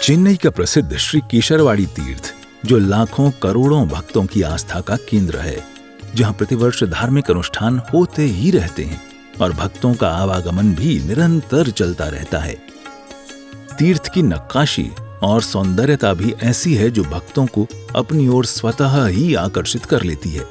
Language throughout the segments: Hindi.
चेन्नई का प्रसिद्ध श्री केशरवाड़ी तीर्थ, जो लाखों करोड़ों भक्तों की आस्था का केंद्र है, जहां प्रतिवर्ष धार्मिक अनुष्ठान होते ही रहते हैं और भक्तों का आवागमन भी निरंतर चलता रहता है। तीर्थ की नक्काशी और सौंदर्यता भी ऐसी है जो भक्तों को अपनी ओर स्वतः ही आकर्षित कर लेती है।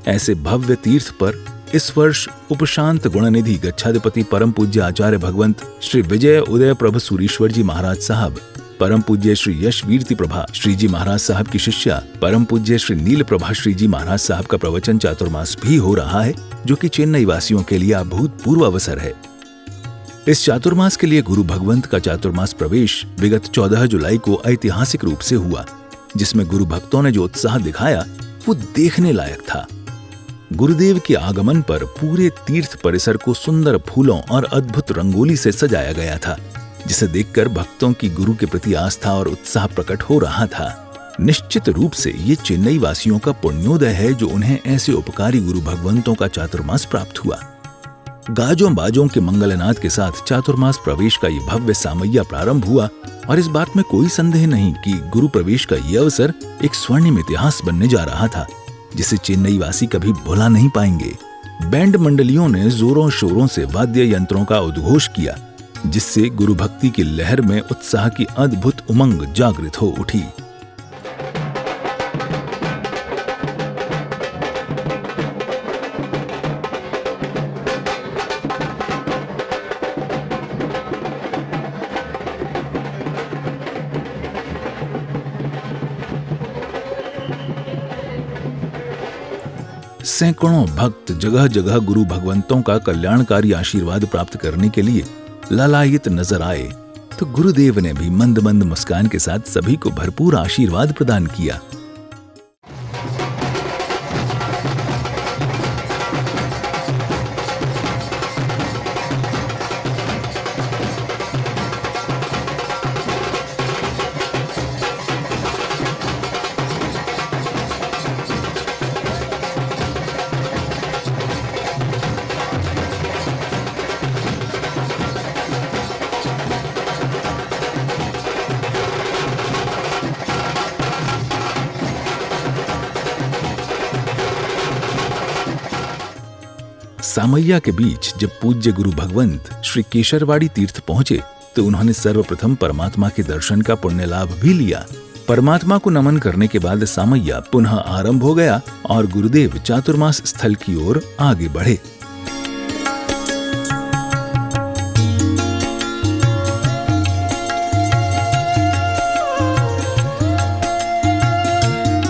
ऐसे भव्य तीर्थ पर इस वर्ष उपशांत गुणनिधि गच्छाधिपति परम पूज्य आचार्य भगवंत श्री विजय उदय प्रभु सूरीश्वर जी महाराज साहब, परम पूज्य श्री यश वीरती प्रभा श्री जी महाराज साहब की शिष्या परम पूज्य श्री नील प्रभा श्री जी महाराज साहब का प्रवचन चातुर्मास भी हो रहा है, जो कि चेन्नई वासियों के लिए अभूतपूर्व अवसर है। इस चातुर्मास के लिए गुरु भगवंत का चातुर्मास प्रवेश विगत 14 जुलाई को ऐतिहासिक रूप से हुआ, जिसमें गुरु भक्तों ने जो उत्साह दिखाया वो देखने लायक था। गुरुदेव के आगमन पर पूरे तीर्थ परिसर को सुंदर फूलों और अद्भुत रंगोली से सजाया गया था, जिसे देखकर भक्तों की गुरु के प्रति आस्था और उत्साह प्रकट हो रहा था। निश्चित रूप से ये चेन्नई वासियों का पुण्योदय है जो उन्हें ऐसे उपकारी गुरु भगवंतों का चातुर्मास प्राप्त हुआ। गाजों बाजों के मंगलनाद के साथ चातुर्मास प्रवेश का ये भव्य सामैया प्रारंभ हुआ और इस बात में कोई संदेह नहीं कि गुरु प्रवेश का ये अवसर एक स्वर्णिम इतिहास बनने जा रहा था, जिसे चेन्नई वासी कभी भुला नहीं पाएंगे। बैंड मंडलियों ने जोरों शोरों से वाद्य यंत्रों का उद्घोष किया, जिससे गुरु भक्ति की लहर में उत्साह की अद्भुत उमंग जागृत हो उठी। सैकड़ों भक्त जगह जगह गुरु भगवंतों का कल्याणकारी आशीर्वाद प्राप्त करने के लिए लालायित नजर आए, तो गुरुदेव ने भी मंद मंद मुस्कान के साथ सभी को भरपूर आशीर्वाद प्रदान किया। सामैया के बीच जब पूज्य गुरु भगवंत श्री केशरवाड़ी तीर्थ पहुंचे तो उन्होंने सर्वप्रथम परमात्मा के दर्शन का पुण्य लाभ भी लिया। परमात्मा को नमन करने के बाद सामैया पुनः आरंभ हो गया और गुरुदेव चातुर्मास स्थल की ओर आगे बढ़े।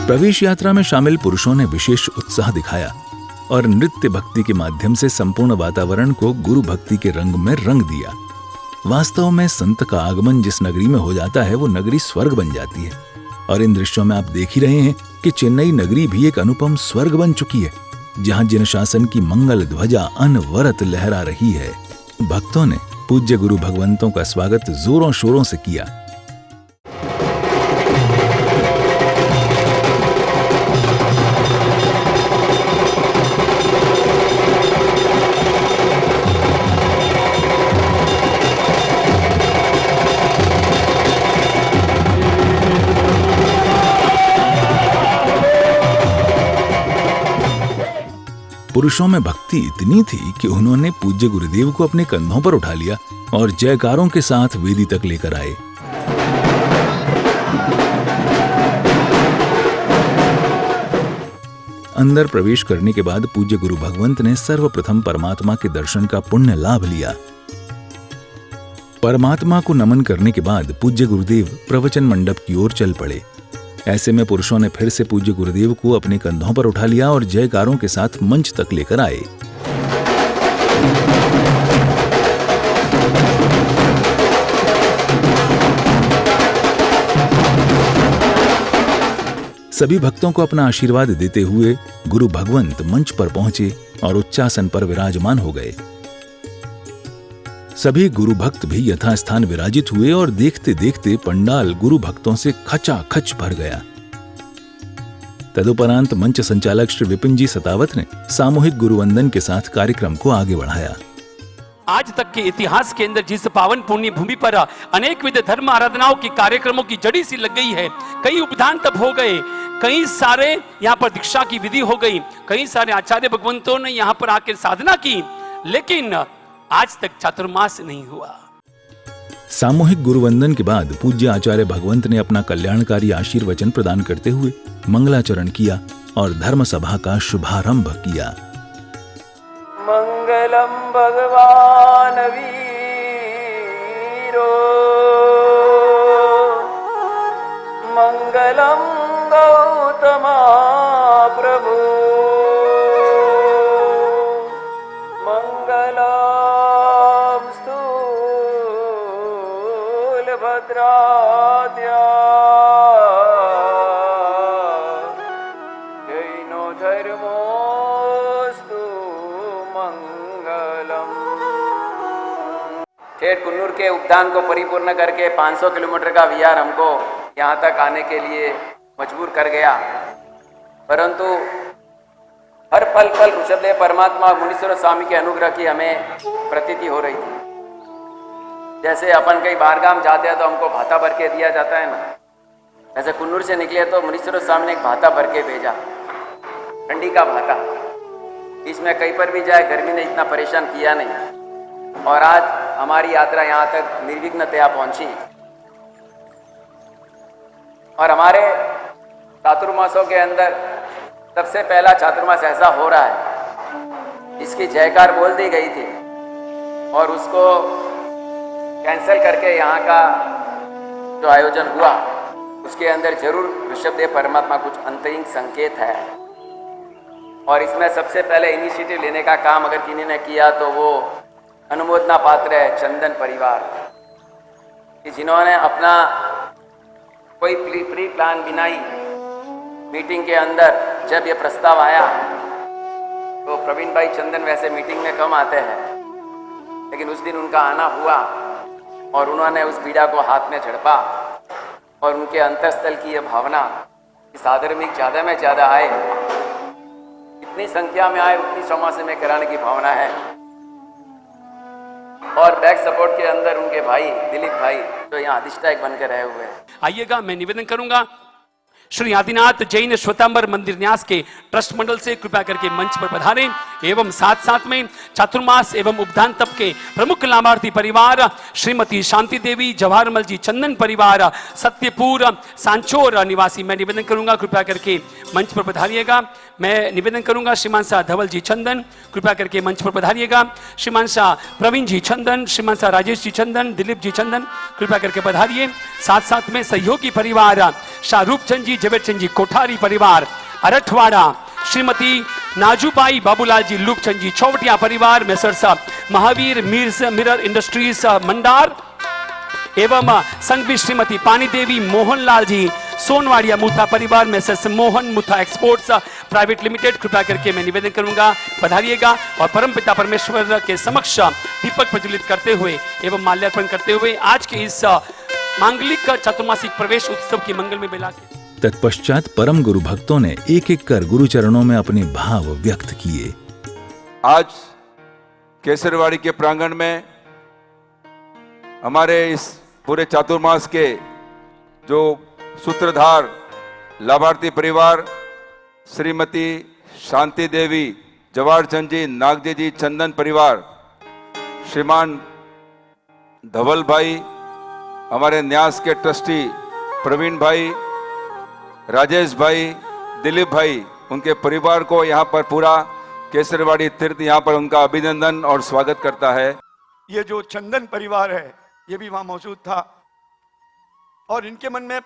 प्रवेश यात्रा में शामिल पुरुषों ने विशेष उत्साह दिखाया और नृत्य भक्ति के माध्यम से संपूर्ण वातावरण को गुरु भक्ति के रंग में रंग दिया। वास्तव में संत का आगमन जिस नगरी में हो जाता है वो नगरी स्वर्ग बन जाती है, और इन दृश्यों में आप देख ही रहे हैं कि चेन्नई नगरी भी एक अनुपम स्वर्ग बन चुकी है, जहां जिन शासन की मंगल ध्वजा अनवरत लहरा रही है। भक्तों ने पूज्य गुरु भगवंतों का स्वागत जोरों शोरों से किया। पुरुषों में भक्ति इतनी थी कि उन्होंने पूज्य गुरुदेव को अपने कंधों पर उठा लिया और जयकारों के साथ वेदी तक लेकर आए। अंदर प्रवेश करने के बाद पूज्य गुरु भगवंत ने सर्वप्रथम परमात्मा के दर्शन का पुण्य लाभ लिया। परमात्मा को नमन करने के बाद पूज्य गुरुदेव प्रवचन मंडप की ओर चल पड़े। ऐसे में पुरुषों ने फिर से पूज्य गुरुदेव को अपने कंधों पर उठा लिया और जयकारों के साथ मंच तक लेकर आए। सभी भक्तों को अपना आशीर्वाद देते हुए गुरु भगवंत मंच पर पहुंचे और उच्चासन पर विराजमान हो गए। सभी गुरु भक्त भी यथास्थान विराजित हुए और देखते देखते पंडाल गुरु भक्तों से खचाखच भर गया। तदुपरांत मंच संचालक श्री विपिन जी सतावत ने सामूहिक गुरुवंदन के साथ कार्यक्रम को आगे बढ़ाया। आज तक के इतिहास के अंदर जिस पावन पुण्य भूमि पर अनेक विध धर्म आराधनाओं की कार्यक्रमों की जड़ी सी लग गई है, कई उपदान तप हो गए, कई सारे यहाँ पर दीक्षा की विधि हो गई, कई सारे आचार्य भगवंतों ने यहाँ पर आकर साधना की, लेकिन आज तक चातुर्मास नहीं हुआ। सामूहिक गुरुवंदन के बाद पूज्य आचार्य भगवंत ने अपना कल्याणकारी आशीर्वचन प्रदान करते हुए मंगलाचरण किया और धर्म सभा का शुभारंभ किया। मंगलम भगवान वीरो, मंगलम गौतमा प्रभु, मंगलम स्थूलभद्राद्या, जैनो धर्मोस्तु मंगलम। ठेठ कुन्नूर के उपदान को परिपूर्ण करके 500 किलोमीटर का विहार हमको यहाँ तक आने के लिए मजबूर कर गया, परंतु हर पल पल ऋषभदेव परमात्मा और मुनीश्वर स्वामी के अनुग्रह की हमें प्रतीति हो रही थी। जैसे अपन कहीं बाहरगाम जाते हैं तो हमको भाता भर के दिया जाता है ना, जैसे कुन्नूर से निकले तो मुनीश्वर स्वामी ने एक भाता भर के भेजा, ठंडी का भाता। इसमें कहीं पर भी जाए गर्मी ने इतना परेशान किया नहीं, और आज हमारी यात्रा यहाँ तक निर्विघ्नतया पहुंची। और हमारे चातुर्मासों के अंदर सबसे पहला चातुर्मास ऐसा हो रहा है, इसकी जयकार बोल दी गई थी और उसको कैंसिल करके यहाँ का जो आयोजन हुआ उसके अंदर जरूर ऋषभदेव परमात्मा कुछ अंतरिंग संकेत है। और इसमें सबसे पहले इनिशिएटिव लेने का काम अगर किन्हीं ने किया तो वो अनुमोदना पात्र है चंदन परिवार, कि जिन्होंने अपना कोई प्री प्लान बिना ही मीटिंग के अंदर जब ये प्रस्ताव आया तो प्रवीण भाई चंदन वैसे मीटिंग में कम आते हैं, लेकिन उस दिन उनका आना हुआ और उन्होंने उस पीड़ा को हाथ में झड़पा और उनके अंतःस्थल की ये भावना इस आदर्मिक ज़्यादा में ज़्यादा आए, इतनी संख्या में आए उतनी क्षमा से में कराने की भावना है। और बैक सपोर्ट के अंदर उनके भाई दिलीप भाई जो यहाँ अधिष्ठायक बनकर रहे हुए हैं। आइएगा, मैं निवेदन करूंगा श्री आदिनाथ जैन श्वेतांबर मंदिर न्यास के ट्रस्ट मंडल से कृपया करके मंच पर पधारें एवं साथ साथ में चातुर्मास एवं उपदान तप के प्रमुख लाभार्थी परिवार श्रीमती शांति देवी जवाहरमल जी चंदन परिवार सत्यपुर सांचोर निवासी, मैं निवेदन करूंगा कृपया करके मंच पर पधारिएगा। मैं निवेदन करूंगा श्रीमान शाह धवल जी चंदन कृपया करके मंच पर पधारिएगा। श्रीमान शाह प्रवीण जी चंदन, श्रीमान शाह राजेश जी चंदन, दिलीप जी चंदन कृपया करके पधारिए। साथ साथ में सहयोगी परिवार शाह रूपचंद जी जवेरचंद जी कोठारी परिवार अरठवाड़ा, श्रीमती नाजूबाई बाबूलाल जी लूपचंद जी चौवटिया परिवार, मेसर साहब महावीर मिरर इंडस्ट्रीज मंडार एवं संघवी श्रीमती पानी देवी मोहनलाल जी सोनवाड़िया मुथा परिवार, messrs Mohan Mutha exports private limited कृपया करके मैं निवेदन करूंगा पधारिएगा और परमपिता परमेश्वर के समक्ष दीपक प्रज्वलित करते हुए एवं माल्यार्पण करते हुए आज के इस मांगलिक चतुर्मासिक प्रवेश उत्सव की मंगल में बेला के तत्पश्चात परम गुरु भक्तों ने एक एक कर गुरु चरणों में अपने भाव व्यक्त किए। आज केसरवाड़ी के प्रांगण में हमारे इस पूरे चातुर्मास के जो सूत्रधार लाभार्थी परिवार श्रीमती शांति देवी जवाहरचंद जी नागजी जी चंदन परिवार, श्रीमान धवल भाई, हमारे न्यास के ट्रस्टी प्रवीण भाई, राजेश भाई, दिलीप भाई, उनके परिवार को यहाँ पर पूरा केसरवाड़ी तीर्थ यहाँ पर उनका अभिनंदन और स्वागत करता है। ये जो चंदन परिवार है ये भी वहां मौजूद था और इनके मन में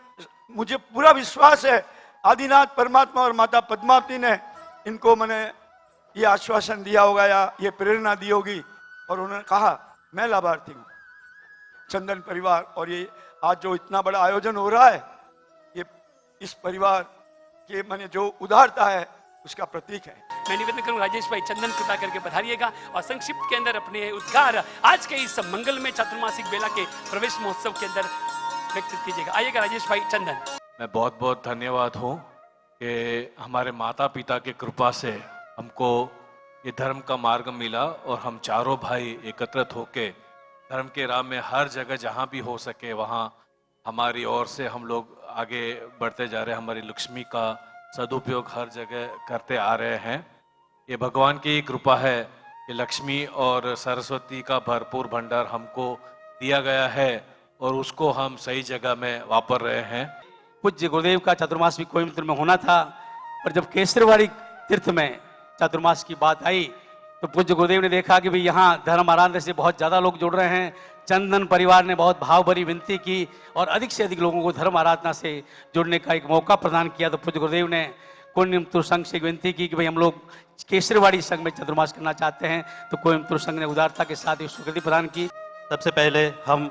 मुझे पूरा विश्वास है आदिनाथ परमात्मा और माता पद्मावती ने इनको मैंने ये आश्वासन दिया होगा या ये प्रेरणा दी होगी और उन्होंने कहा मैं लाभार्थी हूँ चंदन परिवार। और ये आज जो इतना बड़ा आयोजन हो रहा है ये इस परिवार के मैंने जो उदारता है उसका प्रतीक है। मैं निवेदन करूं राजेश भाई चंदन कृपा करके पधारिएगा और संक्षिप्त के अंदर अपने उद्गार आज के इस मंगल में चातुर्मासिक बेला के प्रवेश महोत्सव के अंदर व्यक्त कीजिएगा। आइएगा राजेश भाई चंदन। मैं बहुत बहुत धन्यवाद हूँ कि हमारे माता पिता की कृपा से हमको ये धर्म का मार्ग मिला और हम चारों भाई एकत्रित होके धर्म के राह में हर जगह जहाँ भी हो सके वहाँ हमारी ओर से हम लोग आगे बढ़ते जा रहे हैं। हमारी लक्ष्मी का सदुपयोग हर जगह करते आ रहे हैं। ये भगवान की कृपा है कि लक्ष्मी और सरस्वती का भरपूर भंडार हमको दिया गया है और उसको हम सही जगह में वापर रहे हैं। पूज्य गुरुदेव का चातुर्मास भी कोयम्बतूर में होना था, पर जब केसरवाड़ी तीर्थ में चातुर्मास की बात आई तो पूज्य गुरुदेव ने देखा कि भाई यहाँ धर्म आराधना से बहुत ज़्यादा लोग जुड़ रहे हैं। चंदन परिवार ने बहुत भाव भरी विनती की और अधिक से अधिक लोगों को धर्म आराधना से जुड़ने का एक मौका प्रदान किया। तो पूज्य गुरुदेव ने कोयम्बतूर संघ से विनती की कि भाई हम लोग केसरवाड़ी संघ में चातुर्मास करना चाहते हैं। तो कोयम्बतूर संघ ने उदारता के साथ एक स्वीकृति प्रदान की। सबसे पहले हम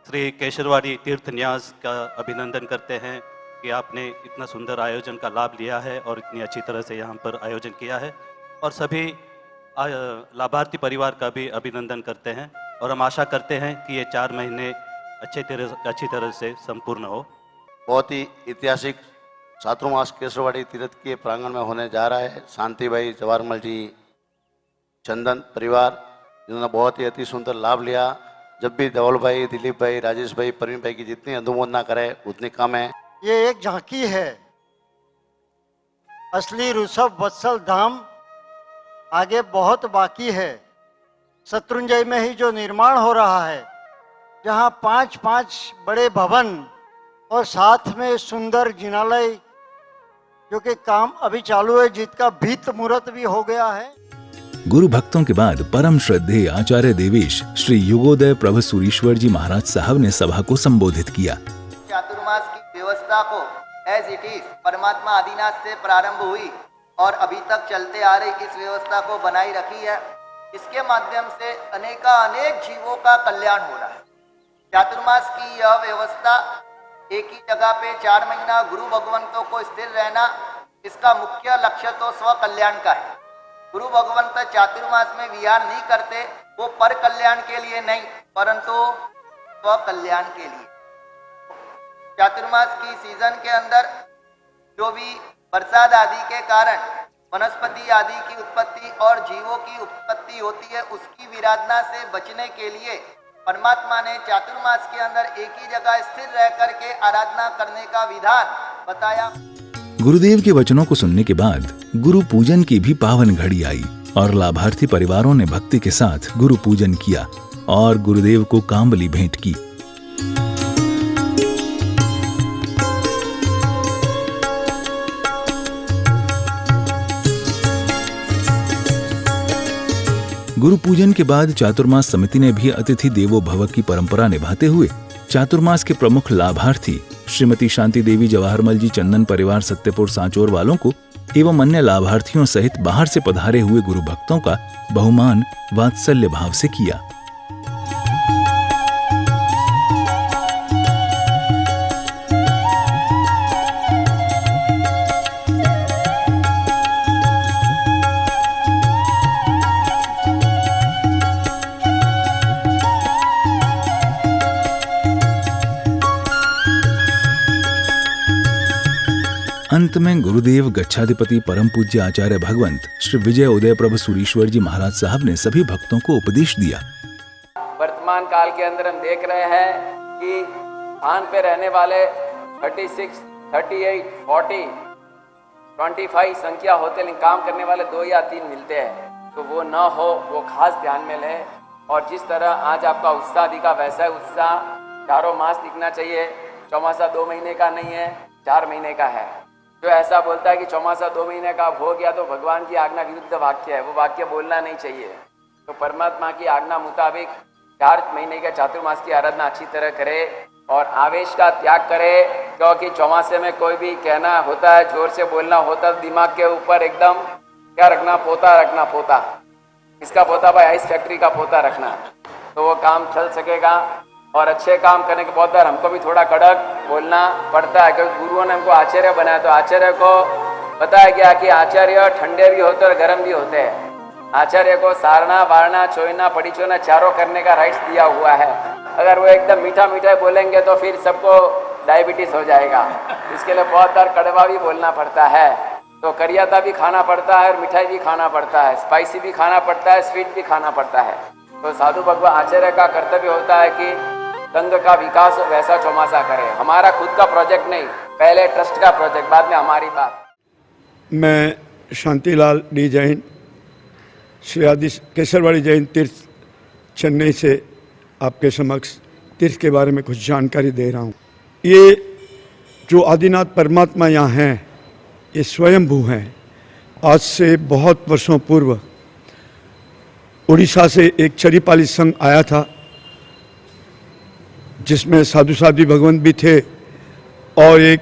श्री केसरवाड़ी तीर्थ न्यास का अभिनंदन करते हैं कि आपने इतना सुंदर आयोजन का लाभ लिया है और इतनी अच्छी तरह से यहाँ पर आयोजन किया है, और सभी लाभार्थी परिवार का भी अभिनंदन करते हैं और हम आशा करते हैं कि ये 4 महीने अच्छी तरह से संपूर्ण हो। बहुत ही ऐतिहासिक चातुर्मास केसरवाड़ी तीर्थ के प्रांगण में होने जा रहा है। शांति भाई, जवाहरमल जी, चंदन परिवार, जिन्होंने बहुत ही अति सुंदर लाभ लिया। जब भी धवल भाई, दिलीप भाई, राजेश भाई, प्रवीण भाई की जितनी अनुमोदना करे उतनी कम है। ये एक झांकी है, असली ऋषभ वत्सल धाम आगे बहुत बाकी है। शत्रुंजय में ही जो निर्माण हो रहा है, जहाँ 5 बड़े भवन और साथ में सुंदर जिनालय, जो कि काम अभी चालू है, जिसका भीत मुहूर्त भी हो गया है। गुरु भक्तों के बाद परम श्रद्धेय आचार्य देवेश श्री युगोदय प्रभु सुरीश्वर जी महाराज साहब ने सभा को संबोधित किया। चातुर्मास की व्यवस्था को एज इट इज परमात्मा आदिनाथ से प्रारंभ हुई और अभी तक चलते आ रही इस व्यवस्था को बनाई रखी है। इसके माध्यम से अनेक जीवों का कल्याण हो रहा है। चातुर्मास की यह व्यवस्था एक ही जगह पे 4 महीना गुरु भगवंतों को स्थिर रहना, इसका मुख्य लक्ष्य तो स्व कल्याण का है। गुरु भगवंत चातुर्मास में विहार नहीं करते, वो पर कल्याण के लिए नहीं परंतु स्व कल्याण के लिए। चातुर्मास की सीजन के अंदर जो भी बरसात आदि के कारण वनस्पति आदि की उत्पत्ति और जीवों की उत्पत्ति होती है, उसकी विराधना से बचने के लिए परमात्मा ने चातुर्मास के अंदर एक ही जगह स्थिर रह करके आराधना करने का विधान बताया। गुरुदेव के वचनों को सुनने के बाद गुरु पूजन की भी पावन घड़ी आई और लाभार्थी परिवारों ने भक्ति के साथ गुरु पूजन किया और गुरुदेव को कांबली भेंट की। गुरु पूजन के बाद चातुर्मास समिति ने भी अतिथि देवो भव की परंपरा निभाते हुए चातुर्मास के प्रमुख लाभार्थी श्रीमती शांति देवी, जवाहरमल जी, चंदन परिवार, सत्यपुर सांचौर वालों को एवं अन्य लाभार्थियों सहित बाहर से पधारे हुए गुरु भक्तों का बहुमान वात्सल्य भाव से किया। अंत में गुरुदेव गच्छाधिपति परम पूज्य आचार्य भगवंत श्री विजय उदय प्रभु सुरीश्वर जी महाराज साहब ने सभी भक्तों को उपदेश दिया। वर्तमान काल के अंदर हम देख रहे हैं कि स्थान पे रहने वाले 36, 38, 40, 25 संख्या होते, लेकिन काम करने वाले 2 या 3 मिलते हैं। तो वो न हो, वो खास ध्यान में लें। और जिस तरह आज आपका उत्साह दिखा, वैसा उत्साह चारों मास दिखना चाहिए। चौमासा 2 महीने का नहीं है, 4 महीने का है। जो ऐसा बोलता है कि चौमासा 2 महीने का हो गया तो भगवान की आज्ञा विरुद्ध वाक्य है, वो वाक्य बोलना नहीं चाहिए। तो परमात्मा की आज्ञा मुताबिक 4 महीने के चातुर्मास की आराधना अच्छी तरह करे और आवेश का त्याग करे, क्योंकि चौमासे में कोई भी कहना होता है, जोर से बोलना होता है, दिमाग के ऊपर एकदम क्या रखना, पोता रखना। पोता इसका पोता भाई आइस फैक्ट्री का पोता रखना, तो वो काम चल सकेगा। और अच्छे काम करने के बहुत बार हमको भी थोड़ा कड़क बोलना पड़ता है, क्योंकि गुरुओं ने हमको आचार्य बनाया। तो आचार्य को बताया गया कि आचार्य ठंडे भी होते और गर्म भी होते हैं। आचार्य को सारना, वारना, चोयना, पड़ीचोना चारों करने का राइट्स दिया हुआ है। अगर वो एकदम मीठा मीठा बोलेंगे तो फिर सबको डायबिटीज हो जाएगा। इसके लिए बहुत बार कड़वा भी बोलना पड़ता है। तो करियाता भी खाना पड़ता है और मिठाई भी खाना पड़ता है, स्पाइसी भी खाना पड़ता है, स्वीट भी खाना पड़ता है। तो साधु भगवान आचार्य का कर्तव्य होता है कि संघ का विकास वैसा चौमासा करे। हमारा खुद का प्रोजेक्ट नहीं, पहले ट्रस्ट का प्रोजेक्ट, बाद में हमारी बात। मैं शांतिलाल डी जैन, श्री आदि केसरवाड़ी जैन तीर्थ चेन्नई से आपके समक्ष तीर्थ के बारे में कुछ जानकारी दे रहा हूँ। ये जो आदिनाथ परमात्मा यहाँ हैं, ये स्वयंभू हैं। आज से बहुत वर्षों पूर्व उड़ीसा से एक चरीपाली संघ आया था, जिसमें साधु साध्वी भगवंत भी थे, और एक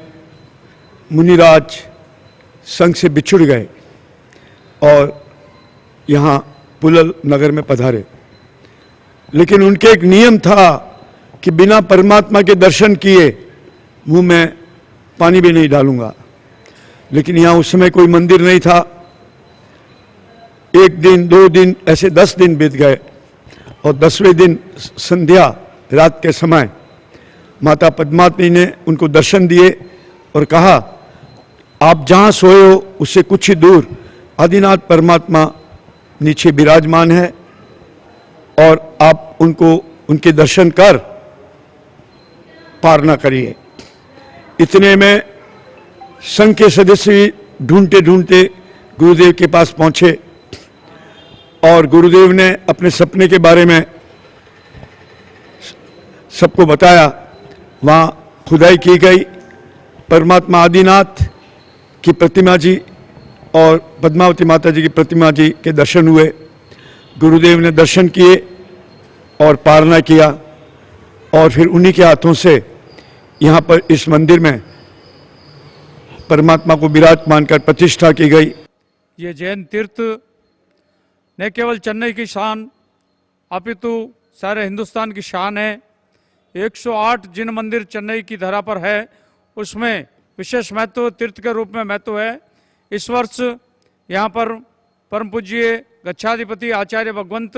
मुनिराज संघ से बिछुड़ गए और यहाँ पुलल नगर में पधारे। लेकिन उनके एक नियम था कि बिना परमात्मा के दर्शन किए मुंह में पानी भी नहीं डालूंगा। लेकिन यहाँ उस समय कोई मंदिर नहीं था। एक दिन, 2 दिन, ऐसे 10 दिन बीत गए और 10वें दिन संध्या रात के समय माता पद्मावती ने उनको दर्शन दिए और कहा, आप जहाँ सोए हो उससे कुछ ही दूर आदिनाथ परमात्मा नीचे विराजमान है और आप उनको उनके दर्शन कर पार न करिए। इतने में संघ के सदस्य ढूंढते ढूंढते गुरुदेव के पास पहुंचे और गुरुदेव ने अपने सपने के बारे में सबको बताया। वहाँ खुदाई की गई, परमात्मा आदिनाथ की प्रतिमा जी और पद्मावती माता जी की प्रतिमा जी के दर्शन हुए। गुरुदेव ने दर्शन किए और पारना किया और फिर उन्हीं के हाथों से यहाँ पर इस मंदिर में परमात्मा को विराजमान कर प्रतिष्ठा की गई। ये जैन तीर्थ न केवल चेन्नई की शान अपितु सारे हिंदुस्तान की शान है। 108 जिन मंदिर चेन्नई की धरा पर है, उसमें विशेष महत्व तीर्थ के रूप में महत्व है। इस वर्ष यहाँ पर परम पूज्य गच्छाधिपति आचार्य भगवंत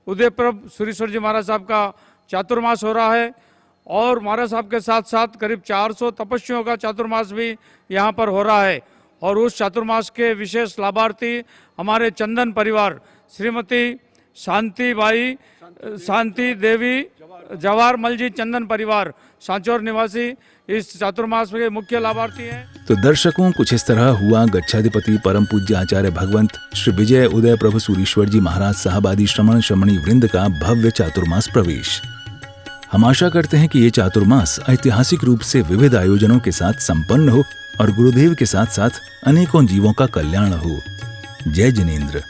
उदयप्रभ सुरेश्वर जी महाराज साहब का चातुर्मास हो रहा है और महाराज साहब के साथ साथ करीब 400 तपस्वियों का चातुर्मास भी यहाँ पर हो रहा है। और उस चातुर्मास के विशेष लाभार्थी हमारे चंदन परिवार, श्रीमती शांति देवी जवाहरमल जी चंदन परिवार सांचौर निवासी इस चातुर्मास के मुख्य लाभार्थी हैं। तो दर्शकों, कुछ इस तरह हुआ गच्छाधिपति परम पूज्य आचार्य भगवंत श्री विजय उदय प्रभु सूरीश्वर जी महाराज साहब आदि श्रमण श्रमणी वृंद का भव्य चातुर्मास प्रवेश। हम आशा करते हैं कि ये चातुर्मास ऐतिहासिक रूप से विविध आयोजनों के साथ संपन्न हो और गुरुदेव के साथ साथ अनेकों जीवों का कल्याण हो। जय जिनेंद्र।